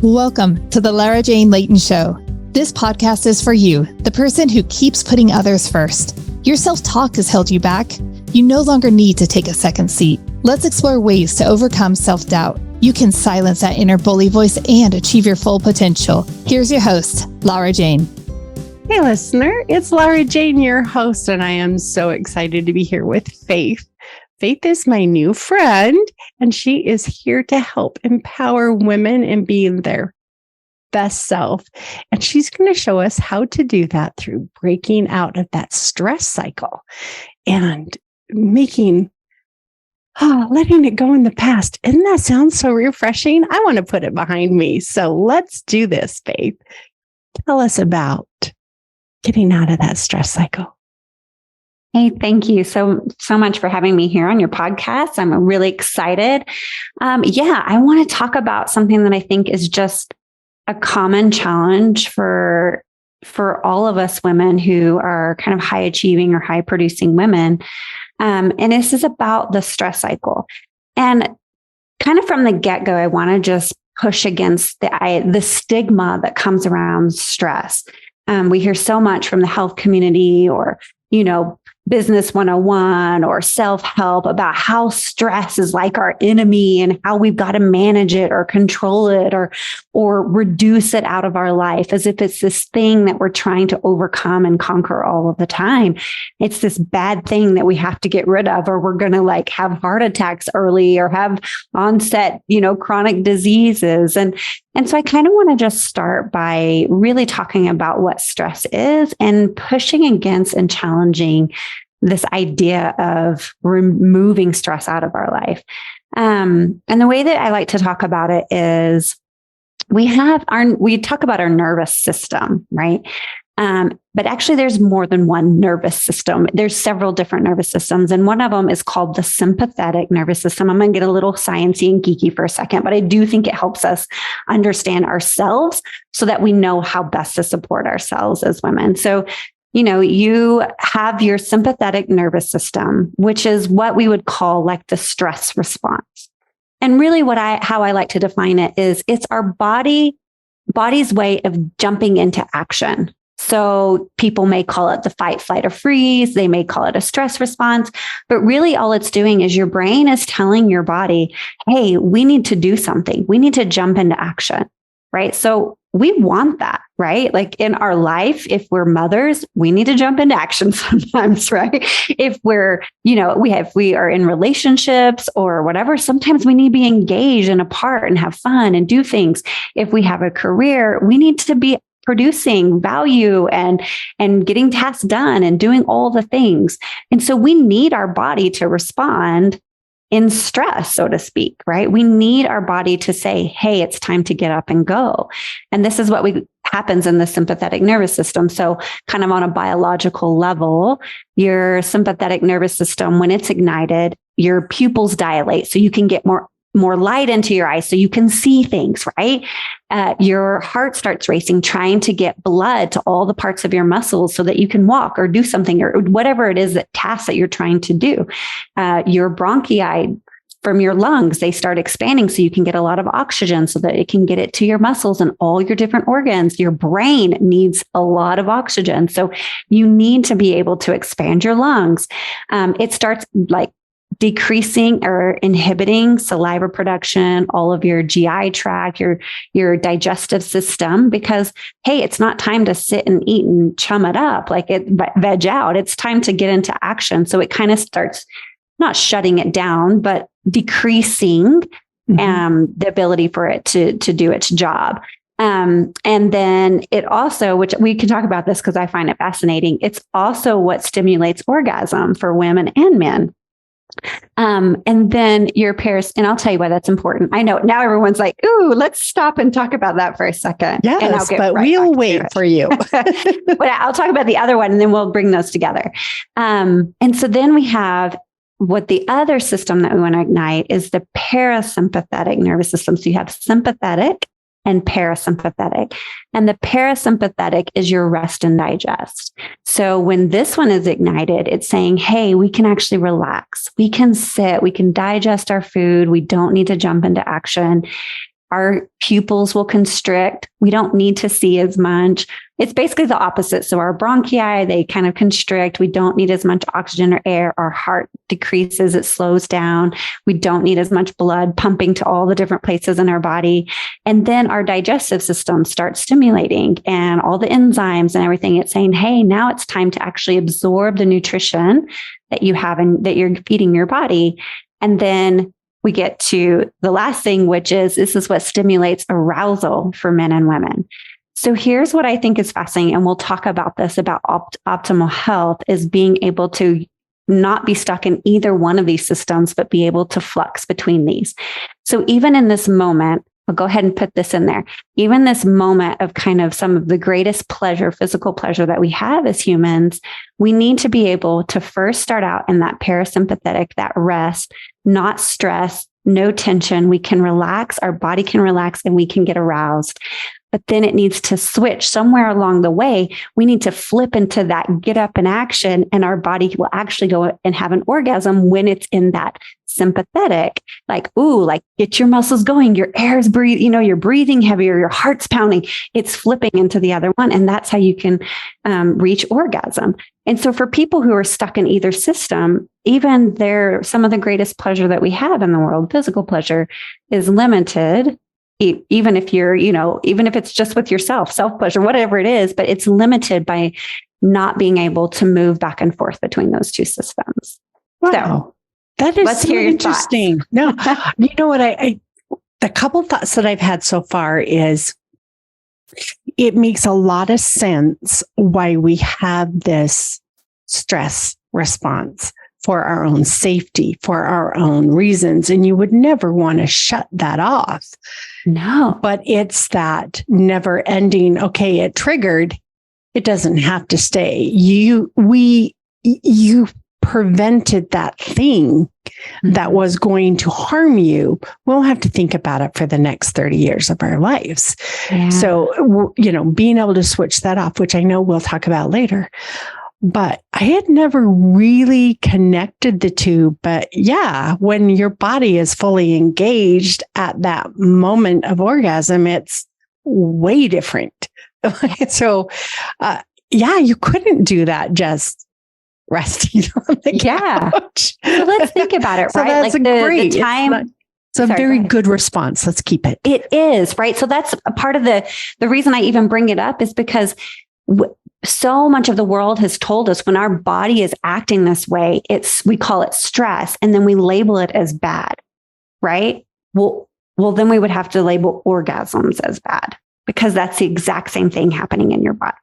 Welcome to the Lara Jane Layton Show. This podcast is for you, the person who keeps putting others first. Your self-talk has held you back. You no longer need to take a second seat. Let's explore ways to overcome self-doubt. You can silence that inner bully voice and achieve your full potential. Here's your host, Lara Jane. Hey, listener, it's Lara Jane, your host, and I am so excited to be here with Faith. Faith is my new friend, and she is here to help empower women in being their best self. And she's going to show us how to do that through breaking out of that stress cycle and letting it go in the past. Isn't that sound so refreshing? I want to put it behind me. So let's do this, Faith. Tell us about getting out of that stress cycle. Hey, thank you so much for having me here on your podcast. I'm really excited. I want to talk about something that I think is just a common challenge for all of us women who are kind of high achieving or high producing women. And this is about the stress cycle. And kind of from the get-go, I want to just push against the stigma that comes around stress. We hear so much from the health community or, Business 101 or self-help about how stress is like our enemy and how we've got to manage it or control it or reduce it out of our life as if it's this thing that we're trying to overcome and conquer all of the time. It's this bad thing that we have to get rid of, or we're going to have heart attacks early or have onset, chronic diseases. And so I kind of want to just start by really talking about what stress is and pushing against and challenging this idea of removing stress out of our life. And the way that I like to talk about it is we talk about our nervous system, right? But actually there's more than one nervous system. There's several different nervous systems. And one of them is called the sympathetic nervous system. I'm going to get a little sciencey and geeky for a second, but I do think it helps us understand ourselves so that we know how best to support ourselves as women. So, you have your sympathetic nervous system, which is what we would call like the stress response. And really how I like to define it is it's our body's way of jumping into action. So people may call it the fight, flight, or freeze. They may call it a stress response, but really all it's doing is your brain is telling your body, hey, we need to do something. We need to jump into action, right? So we want that, right? Like in our life, if we're mothers, we need to jump into action sometimes, right? If we're, we are in relationships or whatever, sometimes we need to be engaged and a part and have fun and do things. If we have a career, we need to be producing value and getting tasks done and doing all the things. And so we need our body to respond in stress, so to speak, right? We need our body to say, hey, it's time to get up and go. And this is what happens in the sympathetic nervous system. So kind of on a biological level, your sympathetic nervous system, when it's ignited, your pupils dilate so you can get more light into your eyes so you can see things, right? Your heart starts racing, trying to get blood to all the parts of your muscles so that you can walk or do something or whatever it is that task that you're trying to do. Your bronchi from your lungs, they start expanding so you can get a lot of oxygen so that it can get it to your muscles and all your different organs. Your brain needs a lot of oxygen. So you need to be able to expand your lungs. It starts decreasing or inhibiting saliva production, all of your GI tract, your digestive system, because, hey, it's not time to sit and eat and chum it up, veg out. It's time to get into action. So it kind of starts not shutting it down, but decreasing the ability for it to do its job. And then it also, which we can talk about this because I find it fascinating, it's also what stimulates orgasm for women and men. And then your and I'll tell you why that's important. I know now everyone's like, ooh, let's stop and talk about that for a second. Yes, but we'll wait for you. But I'll talk about the other one and then we'll bring those together. And so then we have what the other system that we want to ignite is the parasympathetic nervous system. So you have sympathetic and parasympathetic. And the parasympathetic is your rest and digest. So when this one is ignited, it's saying, hey, we can actually relax. We can sit, we can digest our food. We don't need to jump into action. Our pupils will constrict. We don't need to see as much. It's basically the opposite. So our bronchi, they kind of constrict. We don't need as much oxygen or air. Our heart decreases. It slows down. We don't need as much blood pumping to all the different places in our body. And then our digestive system starts stimulating and all the enzymes and everything. It's saying, hey, now it's time to actually absorb the nutrition that you have and that you're feeding your body. And then we get to the last thing, which is this is what stimulates arousal for men and women. So here's what I think is fascinating. And we'll talk about this about optimal health is being able to not be stuck in either one of these systems, but be able to flux between these. So even in this moment, I'll go ahead and put this in there. Even this moment of kind of some of the greatest pleasure, physical pleasure that we have as humans, we need to be able to first start out in that parasympathetic, that rest, not stress, no tension. We can relax, our body can relax, and we can get aroused. But then it needs to switch somewhere along the way. We need to flip into that get up and action, and our body will actually go and have an orgasm when it's in that sympathetic, like, ooh, like get your muscles going, your air's breathe, you're breathing heavier, your heart's pounding, it's flipping into the other one. And that's how you can reach orgasm. And so for people who are stuck in either system, even some of the greatest pleasure that we have in the world, physical pleasure, is limited. Even if you're, even if it's just with yourself, self-pleasure, whatever it is, but it's limited by not being able to move back and forth between those two systems. Wow. So that is so interesting. No, you know what? The couple thoughts that I've had so far is it makes a lot of sense why we have this stress response for our own safety, for our own reasons. And you would never want to shut that off. No. But it's that never ending, okay, it triggered. It doesn't have to stay. You prevented that thing that was going to harm you. We'll have to think about it for the next 30 years of our lives. Yeah. So, being able to switch that off, which I know we'll talk about later. But I had never really connected the two. But yeah, when your body is fully engaged at that moment of orgasm, it's way different. So, you couldn't do that just resting on the couch. So let's think about it, So right? that's like great. The time. It's a very good response. Let's keep it. It is, right? So that's a part of the reason I even bring it up is because so much of the world has told us when our body is acting this way, we call it stress, and then we label it as bad, right? Well, then we would have to label orgasms as bad because that's the exact same thing happening in your body,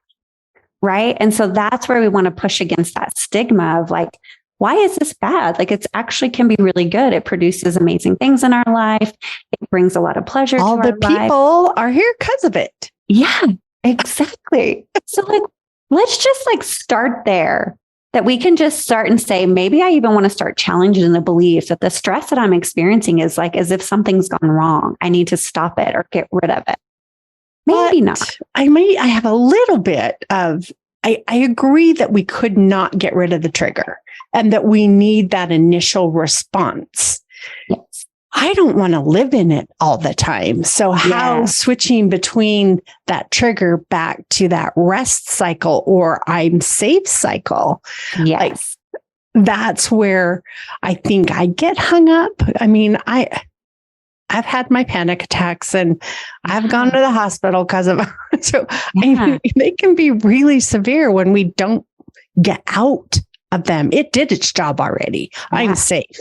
right? And so that's where we want to push against that stigma of like, why is this bad? Like it's actually can be really good. It produces amazing things in our life. It brings a lot of pleasure to our life. All the people are here because of it. Yeah, exactly. So like, let's just like start there, that we can just start and say, maybe I even want to start challenging the belief that the stress that I'm experiencing is like as if something's gone wrong. I need to stop it or get rid of it. Maybe not. I have a little bit of, I agree that we could not get rid of the trigger and that we need that initial response. Yes. I don't want to live in it all the time. So how switching between that trigger back to that rest cycle or I'm safe cycle. Yes. That's where I think I get hung up. I mean, I've had my panic attacks and I've gone to the hospital because of it. So they can be really severe when we don't get out of them. It did its job already. I'm safe.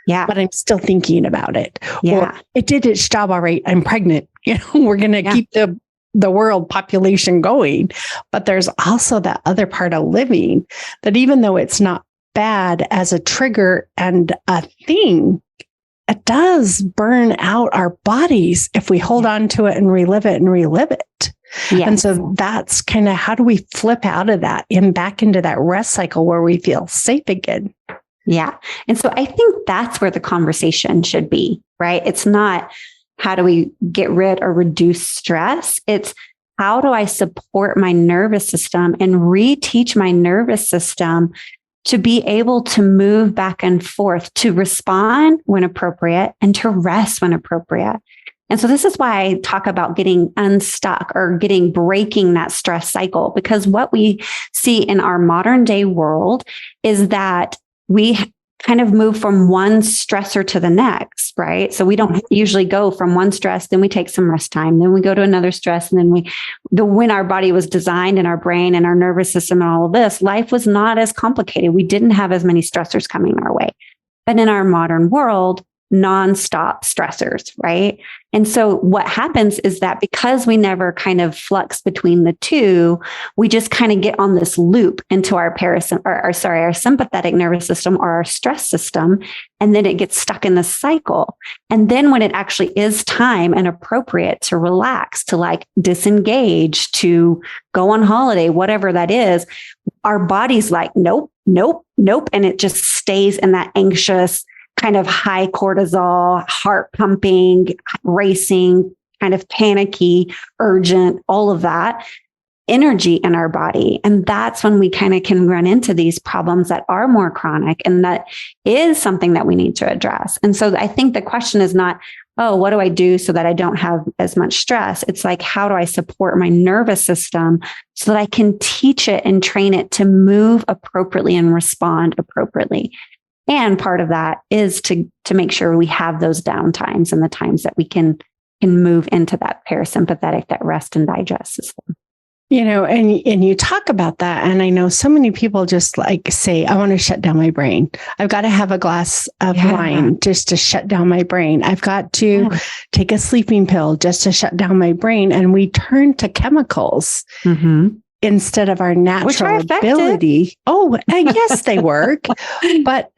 Yeah. But I'm still thinking about it. Yeah. Or it did its job already. I'm pregnant. We're going to keep the world population going. But there's also that other part of living that even though it's not bad as a trigger and a thing, it does burn out our bodies if we hold on to it and relive it. Yes. And so that's kind of how do we flip out of that and back into that rest cycle where we feel safe again. Yeah. And so I think that's where the conversation should be, right? It's not how do we get rid or reduce stress? It's how do I support my nervous system and reteach my nervous system to be able to move back and forth, to respond when appropriate and to rest when appropriate. And so this is why I talk about getting unstuck or breaking that stress cycle, because what we see in our modern day world is that we kind of move from one stressor to the next, right? So we don't usually go from one stress, then we take some rest time, then we go to another stress. And then when our body was designed and our brain and our nervous system and all of this, life was not as complicated. We didn't have as many stressors coming our way. But in our modern world, nonstop stressors, right? And so what happens is that because we never kind of flux between the two, we just kind of get on this loop into our sympathetic nervous system or our stress system. And then it gets stuck in the cycle. And then when it actually is time and appropriate to relax, to like disengage, to go on holiday, whatever that is, our body's like, nope, nope, nope. And it just stays in that anxious, kind of high cortisol, heart pumping, racing, kind of panicky, urgent, all of that energy in our body. And that's when we kind of can run into these problems that are more chronic. And that is something that we need to address. And so I think the question is not, oh, what do I do so that I don't have as much stress? It's like, how do I support my nervous system so that I can teach it and train it to move appropriately and respond appropriately? And part of that is to make sure we have those downtimes and the times that we can move into that parasympathetic, that rest and digest system. You know, and you talk about that. And I know so many people just like say, I want to shut down my brain. I've got to have a glass of wine just to shut down my brain. I've got to take a sleeping pill just to shut down my brain. And we turn to chemicals instead of our natural ability. Oh, yes, they work. But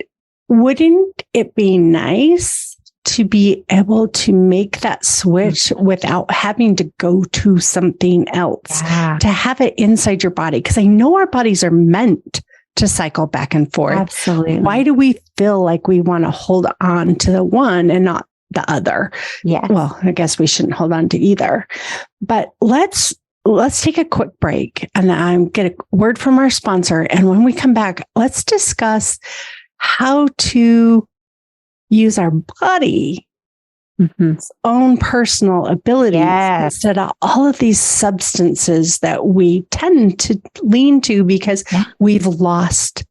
wouldn't it be nice to be able to make that switch without having to go to something else, to have it inside your body? Because I know our bodies are meant to cycle back and forth. Absolutely. Why do we feel like we want to hold on to the one and not the other? Yeah. Well, I guess we shouldn't hold on to either. But let's take a quick break and I'm get a word from our sponsor. And when we come back, let's discuss how to use our body, its own personal abilities, instead of all of these substances that we tend to lean to because we've lost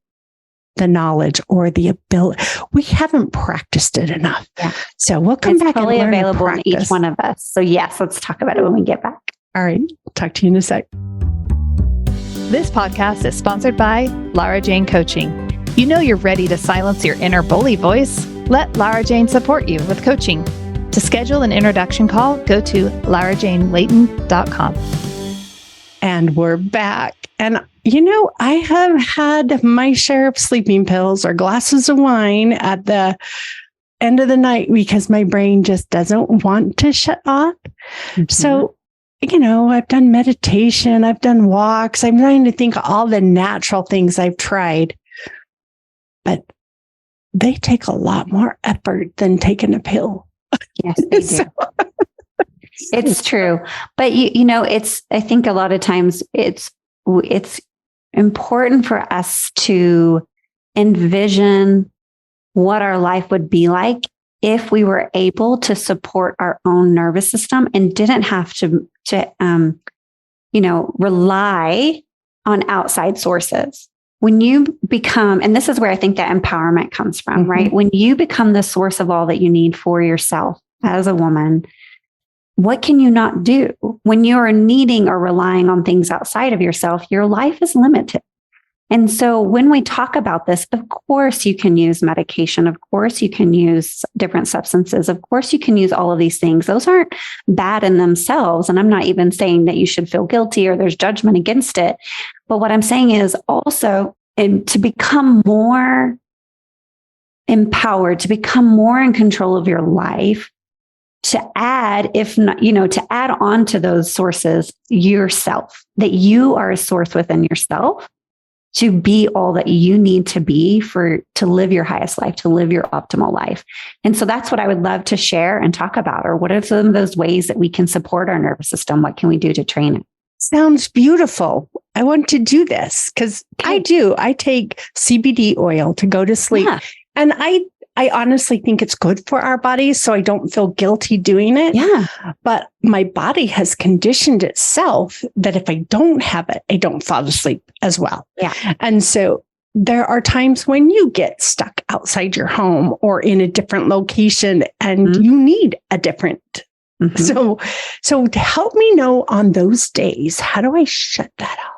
the knowledge or the ability. We haven't practiced it enough. Yeah. So we'll come back and learn available in each one of us. So yes, let's talk about it when we get back. All right. Talk to you in a sec. This podcast is sponsored by Lara Jane Coaching. You know you're ready to silence your inner bully voice. Let Lara Jane support you with coaching. To schedule an introduction call, go to larajanelayton.com. And we're back. And, you know, I have had my share of sleeping pills or glasses of wine at the end of the night because my brain just doesn't want to shut off. So, you know, I've done meditation, I've done walks. I'm trying to think of all the natural things I've tried. But they take a lot more effort than taking a pill. Yes, they do. It's true. But, you know, I think a lot of times it's important for us to envision what our life would be like if we were able to support our own nervous system and didn't have to rely on outside sources. When you become, and this is where I think that empowerment comes from, right? When you become the source of all that you need for yourself as a woman, what can you not do? When you're needing or relying on things outside of yourself, your life is limited. And so when we talk about this, of course, you can use medication. Of course, you can use different substances. Of course, you can use all of these things. Those aren't bad in themselves. And I'm not even saying that you should feel guilty or there's judgment against it. But what I'm saying is also to become more empowered, to become more in control of your life, to add, if not, to add on to those sources yourself, that you are a source within yourself to be all that you need to be to live your highest life, to live your optimal life. And so that's what I would love to share and talk about, or what are some of those ways that we can support our nervous system? What can we do to train it? Sounds beautiful. I want to do this because I do. I take CBD oil to go to sleep. Yeah. And I honestly think it's good for our bodies, so I don't feel guilty doing it. Yeah. But my body has conditioned itself that if I don't have it, I don't fall asleep as well. Yeah. And so there are times when you get stuck outside your home or in a different location and you need a different. So to help me know on those days, how do I shut that out?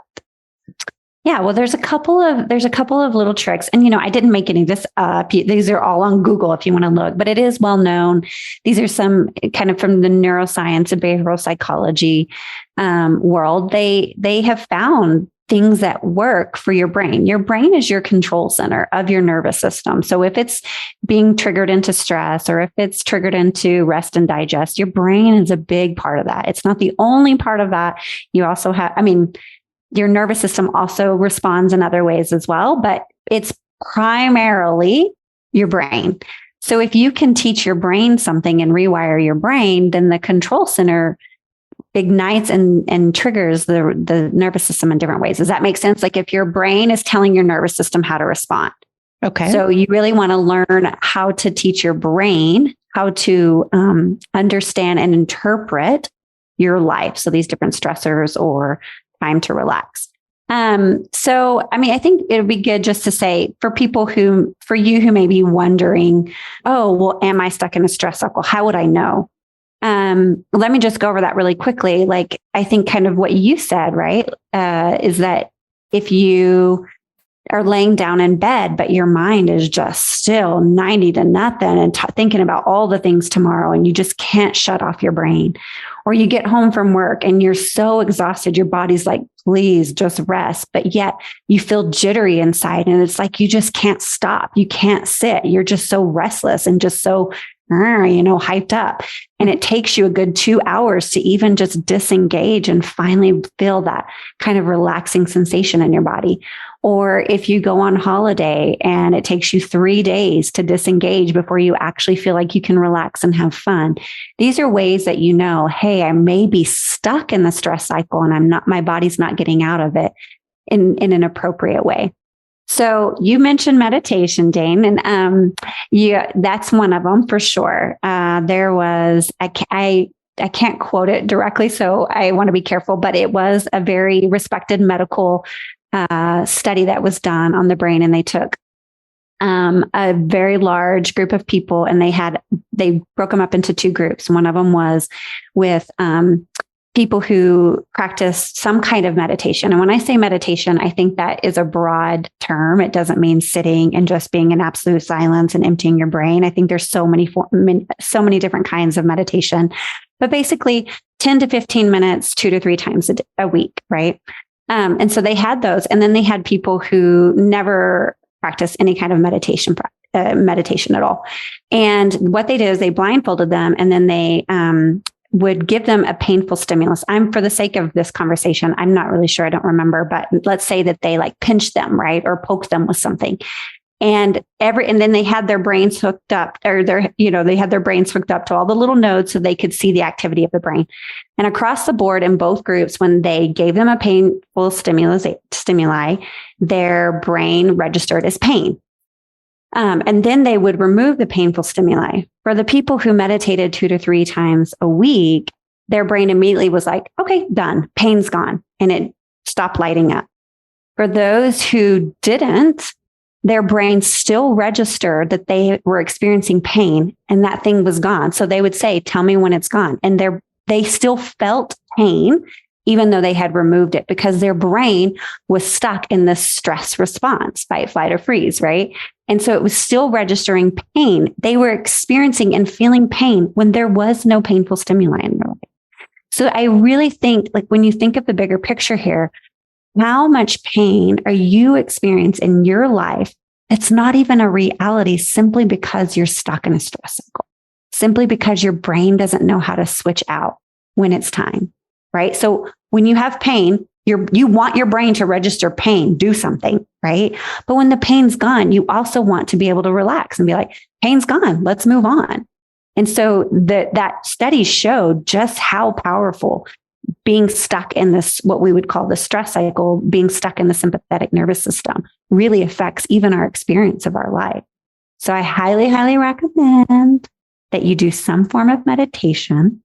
Yeah, well, there's a couple of little tricks, and I didn't make any of this up. These are all on Google if you want to look, but it is well known. These are some kind of from the neuroscience and behavioral psychology world. They have found things that work for your brain. Your brain is your control center of your nervous system. So if it's being triggered into stress or if it's triggered into rest and digest, your brain is a big part of that. It's not the only part of that. You also have, your nervous system also responds in other ways as well, but it's primarily your brain. So if you can teach your brain something and rewire your brain, then the control center ignites and triggers the nervous system in different ways. Does that make sense? Like if your brain is telling your nervous system how to respond. Okay. So you really want to learn how to teach your brain how to understand and interpret your life. So these different stressors or time to relax. I think it would be good just to say for you who may be wondering, oh, well, am I stuck in a stress cycle? How would I know? Let me just go over that really quickly. Like, I think kind of what you said, right? Is that if you are laying down in bed, but your mind is just still 90 to nothing and thinking about all the things tomorrow, and you just can't shut off your brain. Or you get home from work and you're so exhausted, your body's like, please just rest. But yet you feel jittery inside and it's like you just can't stop. You can't sit. You're just so restless and just so, hyped up. And it takes you a good 2 hours to even just disengage and finally feel that kind of relaxing sensation in your body. Or if you go on holiday and it takes you 3 days to disengage before you actually feel like you can relax and have fun. These are ways that hey, I may be stuck in the stress cycle and my body's not getting out of it in an appropriate way. So you mentioned meditation, Dane, and that's one of them for sure. There was, I can't quote it directly, so I want to be careful, but it was a very respected medical study that was done on the brain, and they took a very large group of people, and they broke them up into two groups. One of them was with people who practice some kind of meditation. And when I say meditation, I think that is a broad term. It doesn't mean sitting and just being in absolute silence and emptying your brain. I think there's so many different kinds of meditation, but basically 10 to 15 minutes, 2 to 3 times a week, right? And so they had those, and then they had people who never practice any kind of meditation at all. And what they did is they blindfolded them, and then they would give them a painful stimulus. For the sake of this conversation, I'm not really sure. I don't remember, but let's say that they like pinched them, right? Or poked them with something. And then they had their brains hooked up, or they had their brains hooked up to all the little nodes so they could see the activity of the brain. And across the board in both groups, when they gave them a painful stimuli, their brain registered as pain. And then they would remove the painful stimuli. For the people who meditated 2 to 3 times a week, their brain immediately was like, okay, done. Pain's gone. And it stopped lighting up. For those who didn't, their brain still registered that they were experiencing pain and that thing was gone. So they would say, tell me when it's gone. And they still felt pain, even though they had removed it, because their brain was stuck in this stress response, fight, flight, or freeze, right? And so it was still registering pain. They were experiencing and feeling pain when there was no painful stimuli in their life. So I really think, like, when you think of the bigger picture here, how much pain are you experiencing in your life? It's not even a reality simply because you're stuck in a stress cycle, simply because your brain doesn't know how to switch out when it's time, right? So when you have pain, you want your brain to register pain, do something, right? But when the pain's gone, you also want to be able to relax and be like, pain's gone, let's move on. And so that study showed just how powerful being stuck in this, what we would call the stress cycle, being stuck in the sympathetic nervous system really affects even our experience of our life. So I highly, highly recommend that you do some form of meditation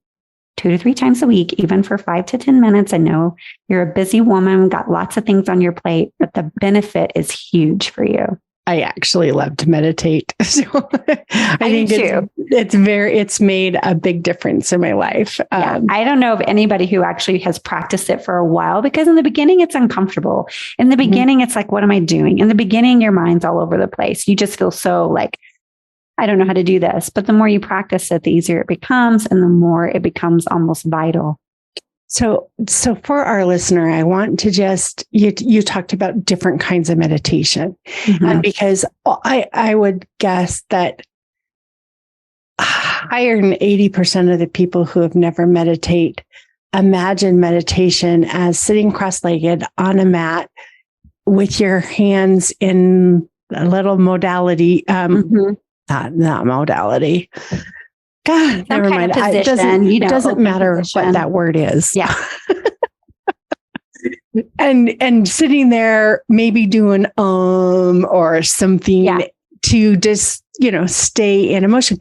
2 to 3 times a week, even for 5 to 10 minutes. I know you're a busy woman, got lots of things on your plate, but the benefit is huge for you. I actually love to meditate. So I think too. It's made a big difference in my life. I don't know of anybody who actually has practiced it for a while, because in the beginning, it's uncomfortable. In the beginning, it's like, what am I doing? In the beginning, your mind's all over the place. You just feel so like, I don't know how to do this. But the more you practice it, the easier it becomes, and the more it becomes almost vital. So for our listener, I want to just, you talked about different kinds of meditation, because I would guess that higher than 80% of the people who have never imagine meditation as sitting cross-legged on a mat with your hands in a little modality, not modality. God, never mind. It doesn't matter what that word is. Yeah. and sitting there, maybe doing or something to just, stay in emotion.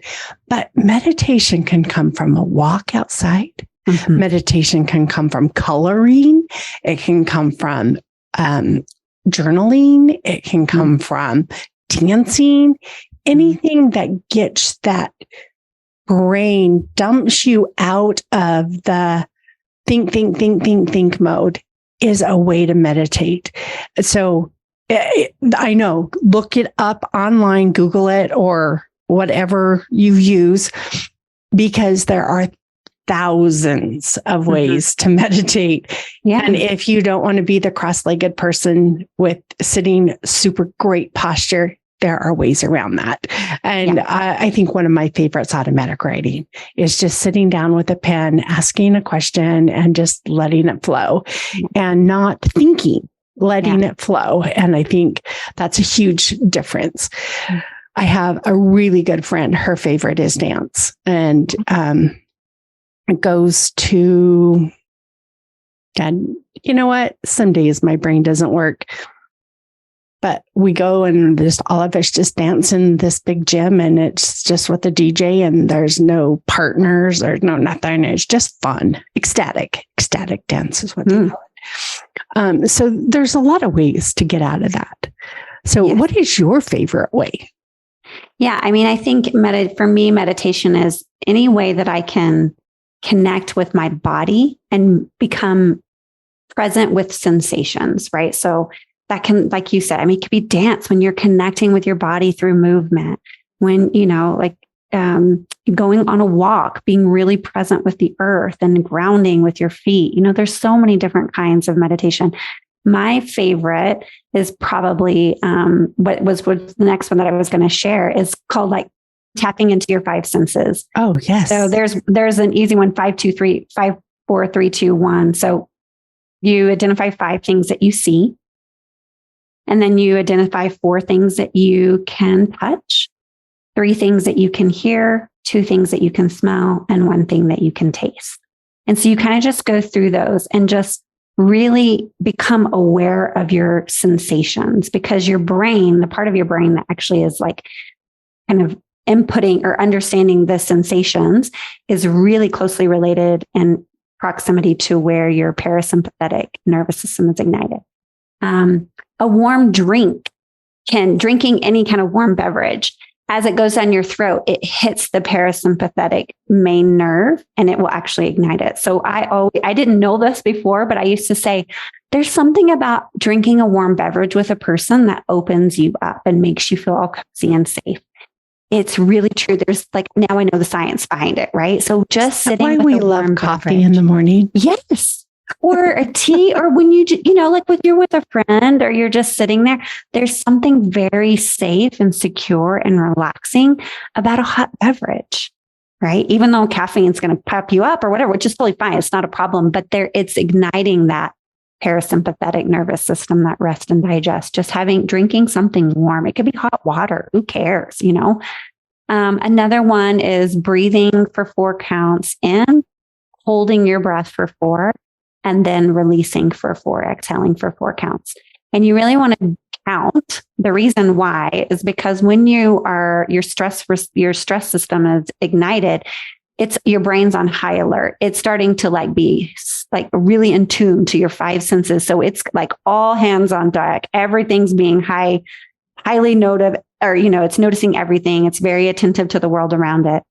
But meditation can come from a walk outside. Meditation can come from coloring. It can come from journaling. It can come from dancing. Anything that gets that brain, dumps you out of the think mode is a way to meditate. So I know, look it up online, Google it, or whatever you use, because there are thousands of ways to meditate. Yeah. And if you don't want to be the cross-legged person with sitting super great posture, there are ways around that. And I think one of my favorites, automatic writing, is just sitting down with a pen, asking a question, and just letting it flow and not thinking, letting it flow. And I think that's a huge difference. I have a really good friend. Her favorite is dance, and it goes to, God, you know what? Some days my brain doesn't work. But we go and just all of us just dance in this big gym, and it's just with the DJ, and there's no partners, there's no nothing. It's just fun. Ecstatic dance is what they call it. So there's a lot of ways to get out of that. So what is your favorite way? Yeah. I mean, I think for me, meditation is any way that I can connect with my body and become present with sensations, right? So that can, like you said, I mean, it could be dance when you're connecting with your body through movement, when, going on a walk, being really present with the earth and grounding with your feet. There's so many different kinds of meditation. My favorite is probably what was the next one that I was going to share is called like tapping into your 5 senses. Oh, yes. So there's an easy one, 5, 2, 3, 5, 4, 3, 2, 1. So you identify 5 things that you see. And then you identify 4 things that you can touch, 3 things that you can hear, 2 things that you can smell, and 1 thing that you can taste. And so you kind of just go through those and just really become aware of your sensations, because your brain, the part of your brain that actually is like kind of inputting or understanding the sensations, is really closely related in proximity to where your parasympathetic nervous system is ignited. A warm drinking any kind of warm beverage, as it goes down your throat, it hits the parasympathetic main nerve and it will actually ignite it. So I didn't know this before, but I used to say, there's something about drinking a warm beverage with a person that opens you up and makes you feel all cozy and safe. It's really true. There's now I know the science behind it, right? So just sitting with we love coffee beverage in the morning. Yes. Or a tea, or when you're with a friend or you're just sitting there, there's something very safe and secure and relaxing about a hot beverage, right? Even though caffeine is going to pop you up or whatever, which is totally fine. It's not a problem, but it's igniting that parasympathetic nervous system, that rest and digest, just drinking something warm. It could be hot water. Who cares? Another one is breathing for 4 counts in, holding your breath for 4, and then releasing for 4, exhaling for 4 counts. And you really want to count, the reason why is because when your stress system is ignited, it's your brain's on high alert. It's starting to be really in tune to your five senses. So it's like all hands on deck. Everything's being highly noted, or, it's noticing everything. It's very attentive to the world around it.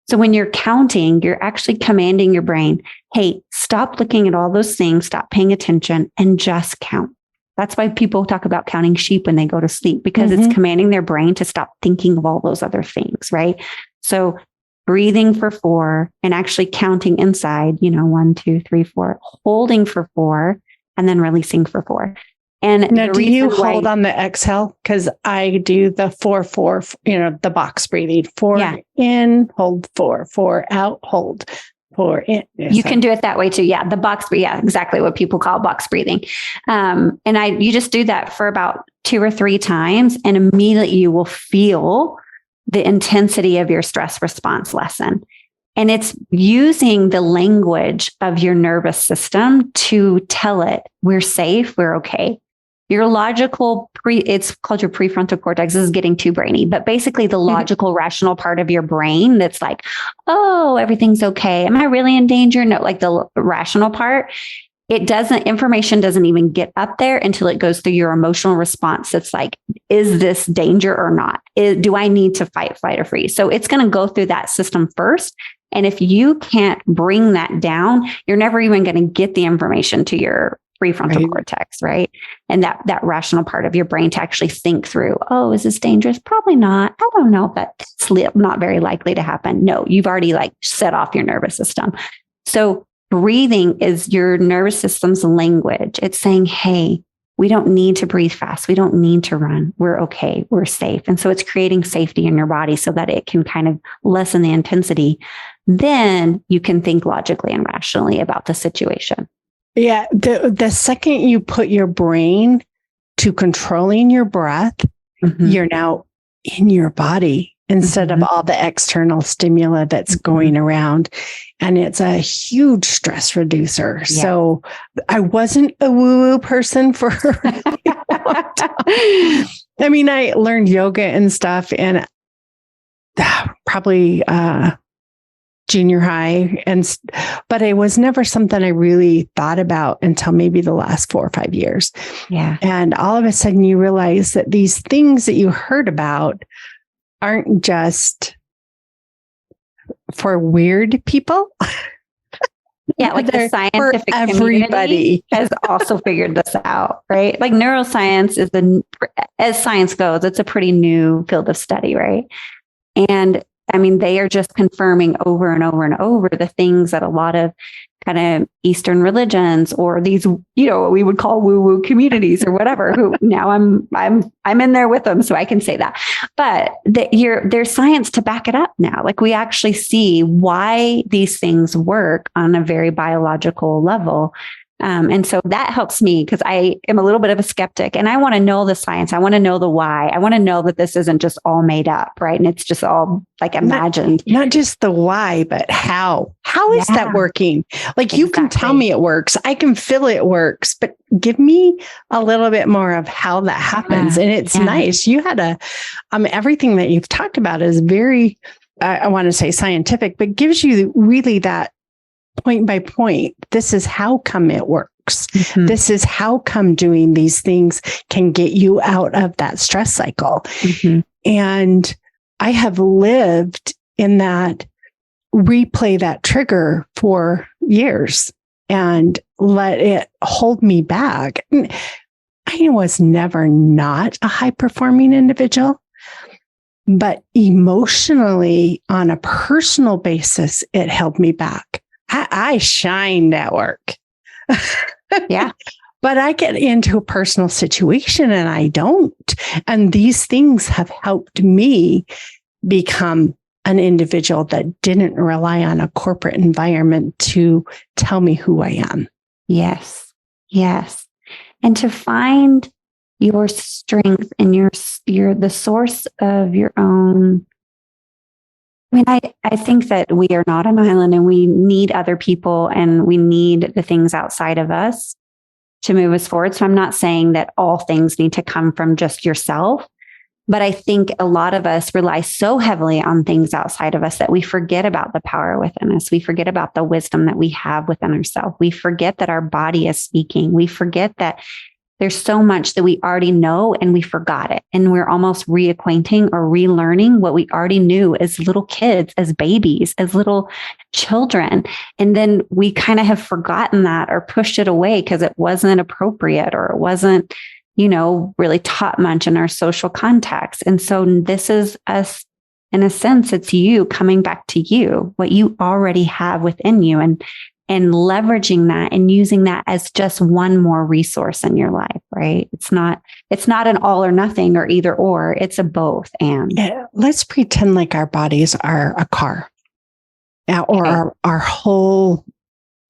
So when you're counting, you're actually commanding your brain, hey, stop looking at all those things, stop paying attention, and just count. That's why people talk about counting sheep when they go to sleep, because it's commanding their brain to stop thinking of all those other things, right? So breathing for 4 and actually counting inside, 1, 2, 3, 4, holding for 4, and then releasing for 4. And now, do you hold on the exhale? Because I do the 4-4, the box breathing. 4 in, hold 4 out, hold 4 in. You can do it that way too. Yeah, the box. Yeah, exactly what people call box breathing. And you just do that for about 2 or 3 times, and immediately you will feel the intensity of your stress response lessen. And it's using the language of your nervous system to tell it, we're safe, we're okay. Your logical it's called your prefrontal cortex. This is getting too brainy, but basically the logical, rational part of your brain that's like, oh, everything's okay. Am I really in danger? No, like the rational part. Information doesn't even get up there until it goes through your emotional response. It's like, is this danger or not? Do I need to fight, flight, or freeze? So it's going to go through that system first. And if you can't bring that down, you're never even going to get the information to your prefrontal cortex, right? And that rational part of your brain to actually think through, oh, is this dangerous? Probably not. I don't know if that's not very likely to happen. No, you've already set off your nervous system. So breathing is your nervous system's language. It's saying, hey, we don't need to breathe fast. We don't need to run. We're okay. We're safe. And so it's creating safety in your body so that it can kind of lessen the intensity. Then you can think logically and rationally about the situation. Yeah. The second you put your brain to controlling your breath, you're now in your body instead of all the external stimuli that's going around. And it's a huge stress reducer. Yeah. So I wasn't a woo-woo person for a long time. I mean, I learned yoga and stuff and probably junior high, but it was never something I really thought about until maybe the last 4 or 5 years. Yeah. And all of a sudden you realize that these things that you heard about aren't just for weird people. Yeah, like the scientific everybody has also figured this out, right? Like neuroscience as science goes, it's a pretty new field of study, right? And I mean, they are just confirming over and over and over the things that a lot of kind of Eastern religions or these, what we would call woo-woo communities or whatever, who now I'm in there with them, so I can say that. But there's science to back it up now. Like we actually see why these things work on a very biological level. And so that helps me because I am a little bit of a skeptic and I want to know the science. I want to know the why. I want to know that this isn't just all made up, right? And it's just all like imagined. Not just the why, but how. How is that working? Like you can tell me it works. I can feel it works, but give me a little bit more of how that happens. And it's nice. You had everything that you've talked about is very, I want to say scientific, but gives you really that point by point. This is how come it works. This is how come doing these things can get you out of that stress cycle. And I have lived in that, replay that trigger for years and let it hold me back. I was never not a high performing individual, but emotionally on a personal basis, it held me back. I shined at work. Yeah. But I get into a personal situation and I don't. And these things have helped me become an individual that didn't rely on a corporate environment to tell me who I am. Yes. Yes. And to find your strength and your the source of your own. I mean, I think that we are not an island and we need other people and we need the things outside of us to move us forward. So I'm not saying that all things need to come from just yourself, but I think a lot of us rely so heavily on things outside of us that we forget about the power within us. We forget about the wisdom that we have within ourselves. We forget that our body is speaking. We forget that there's so much that we already know and we forgot it. And we're almost reacquainting or relearning what we already knew as little kids, as babies, as little children. And then we kind of have forgotten that or pushed it away because it wasn't appropriate or it wasn't, really taught much in our social context. And so this is us, in a sense, it's you coming back to you, what you already have within you, and leveraging that and using that as just one more resource in your life, right? It's not an all or nothing or either or, it's a both and. Yeah, let's pretend like our bodies are a car, or our whole,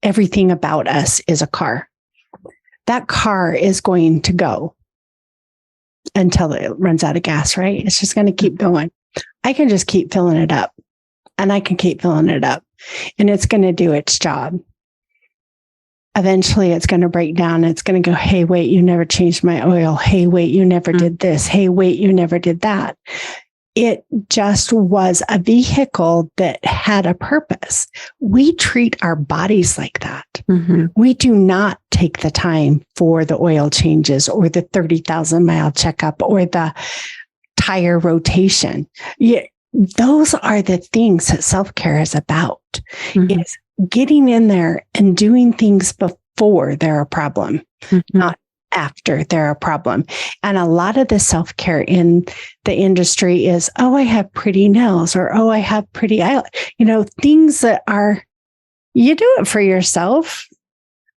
everything about us is a car. That car is going to go until it runs out of gas, right? It's just going to keep going. I can just keep filling it up, and I can keep filling it up, and it's going to do its job. Eventually, it's going to break down. It's going to go, hey, wait, you never changed my oil. Hey, wait, you never did this. Hey, wait, you never did that. It just was a vehicle that had a purpose. We treat our bodies like that. Mm-hmm. We do not take the time for the oil changes or the 30,000 mile checkup or the tire rotation. Yeah, those are the things that self-care is about. Mm-hmm. It's getting in there and doing things before they're a problem, not after they're a problem. And a lot of the self-care in the industry is, oh, I have pretty nails, or, oh, I have pretty eyelids, things that are, you do it for yourself,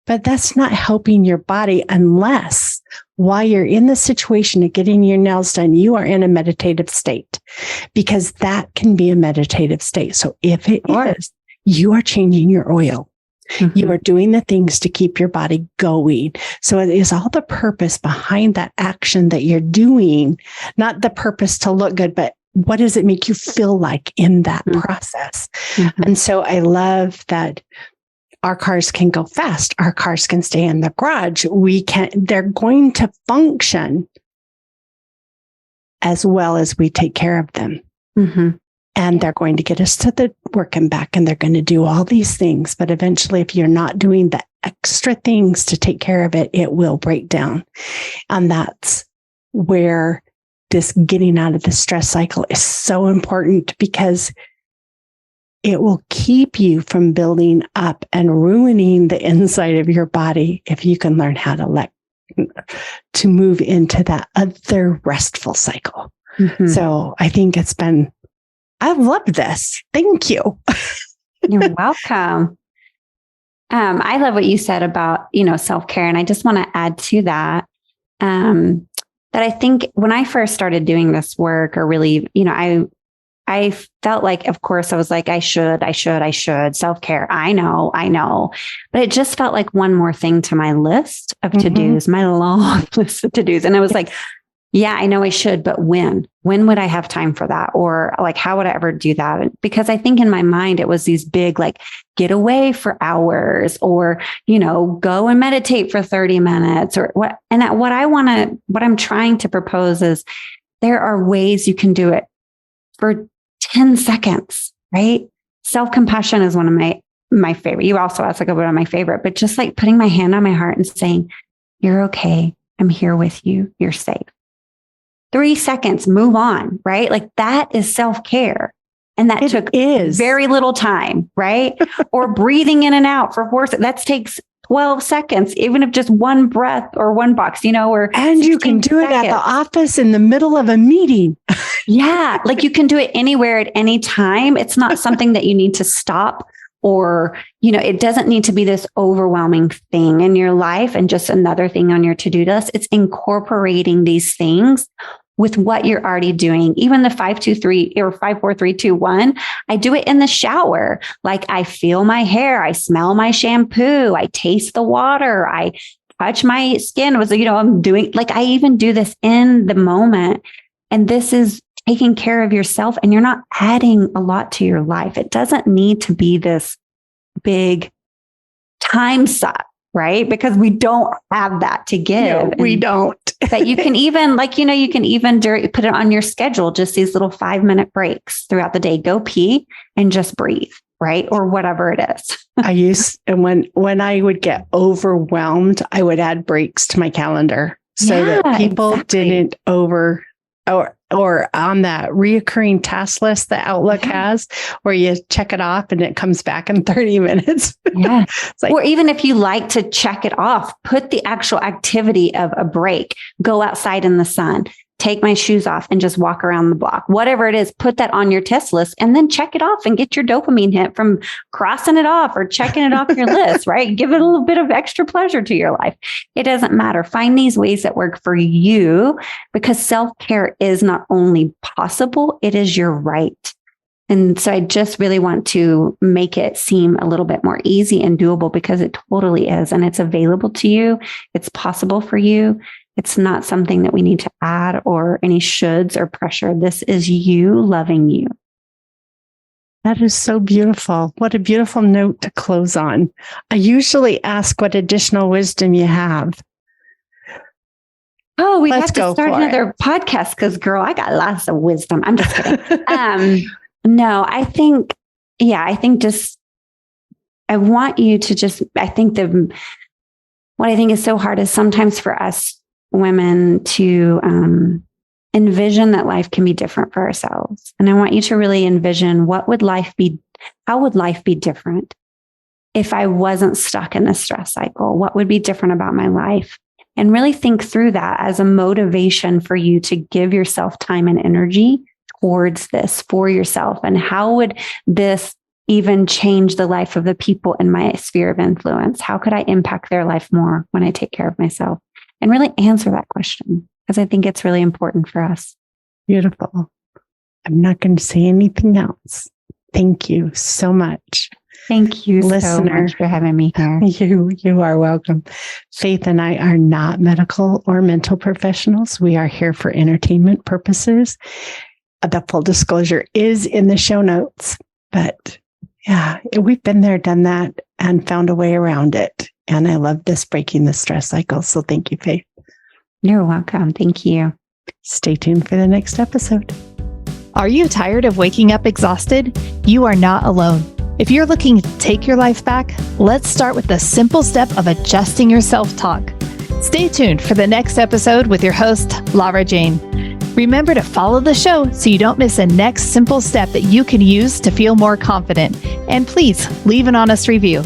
but that's not helping your body unless while you're in the situation of getting your nails done, you are in a meditative state, because that can be a meditative state. So if it is, you are changing your oil. Mm-hmm. You are doing the things to keep your body going. So it is all the purpose behind that action that you're doing, not the purpose to look good, but what does it make you feel like in that process? Mm-hmm. And so I love that our cars can go fast. Our cars can stay in the garage. They're going to function as well as we take care of them. Mm-hmm. And they're going to get us to the work and back, and they're going to do all these things. But eventually, if you're not doing the extra things to take care of it, it will break down. And that's where this getting out of the stress cycle is so important, because it will keep you from building up and ruining the inside of your body if you can learn how to move into that other restful cycle. Mm-hmm. So I think I've loved this. Thank you. You're welcome. I love what you said about, self-care. And I just want to add to that, that I think when I first started doing this work, or really, I felt like, of course, I was like, I should self-care. I know. But it just felt like one more thing to my list of to-dos, my long list of to-dos. And I was like, yeah, I know I should, but when would I have time for that? Or like, how would I ever do that? Because I think in my mind, it was these big, like, get away for hours, or, go and meditate for 30 minutes or what. And what I'm trying to propose is there are ways you can do it for 10 seconds, right? Self-compassion is one of my favorite. You also asked like about my favorite, but just like putting my hand on my heart and saying, you're okay. I'm here with you. You're safe. 3 seconds, move on, right? Like that is self-care. And that took very little time, right? Or breathing in and out for 4 seconds. That takes 12 seconds, even if just one breath or one box, and you can do it at the office in the middle of a meeting. Yeah. Like you can do it anywhere at any time. It's not something that you need to stop, or, it doesn't need to be this overwhelming thing in your life and just another thing on your to-do list. It's incorporating these things with what you're already doing. Even the 5, 2, 3 or 5, 4, 3, 2, 1. I do it in the shower. Like I feel my hair. I smell my shampoo. I taste the water. I touch my skin. I'm doing, like, I even do this in the moment. And this is taking care of yourself, and you're not adding a lot to your life. It doesn't need to be this big time suck, right? Because we don't have that to give. No, we don't. But you can even you can even put it on your schedule, just these little 5-minute breaks throughout the day. Go pee and just breathe, right? Or whatever it is. And when I would get overwhelmed, I would add breaks to my calendar so that people didn't or on that reoccurring task list that Outlook has, where you check it off and it comes back in 30 minutes. Yeah. Or even if you like to check it off, put the actual activity of a break, go outside in the sun, take my shoes off and just walk around the block, whatever it is, put that on your test list and then check it off and get your dopamine hit from crossing it off or checking it off your list, right? Give it a little bit of extra pleasure to your life. It doesn't matter. Find these ways that work for you, because self-care is not only possible, it is your right. And so I just really want to make it seem a little bit more easy and doable, because it totally is. And it's available to you. It's possible for you. It's not something that we need to add or any shoulds or pressure. This is you loving you. That is so beautiful. What a beautiful note to close on. I usually ask what additional wisdom you have. Oh, we have to start another podcast because, girl, I got lots of wisdom. I'm just kidding. No, I think just, I want you to just, what I think is so hard is sometimes for us women to envision that life can be different for ourselves. And I want you to really envision how would life be different if I wasn't stuck in this stress cycle? What would be different about my life? And really think through that as a motivation for you to give yourself time and energy towards this for yourself. And how would this even change the life of the people in my sphere of influence? How could I impact their life more when I take care of myself? And really answer that question, because I think it's really important for us. Beautiful. I'm not going to say anything else. Thank you so much. Thank you, listener, so much for having me here. You are welcome. Faith and I are not medical or mental professionals. We are here for entertainment purposes. The full disclosure is in the show notes, but yeah, we've been there, done that, and found a way around it. And I love this breaking the stress cycle. So thank you, Faith. You're welcome. Thank you. Stay tuned for the next episode. Are you tired of waking up exhausted? You are not alone. If you're looking to take your life back, let's start with the simple step of adjusting your self-talk. Stay tuned for the next episode with your host, Lara Jane. Remember to follow the show so you don't miss the next simple step that you can use to feel more confident. And please leave an honest review.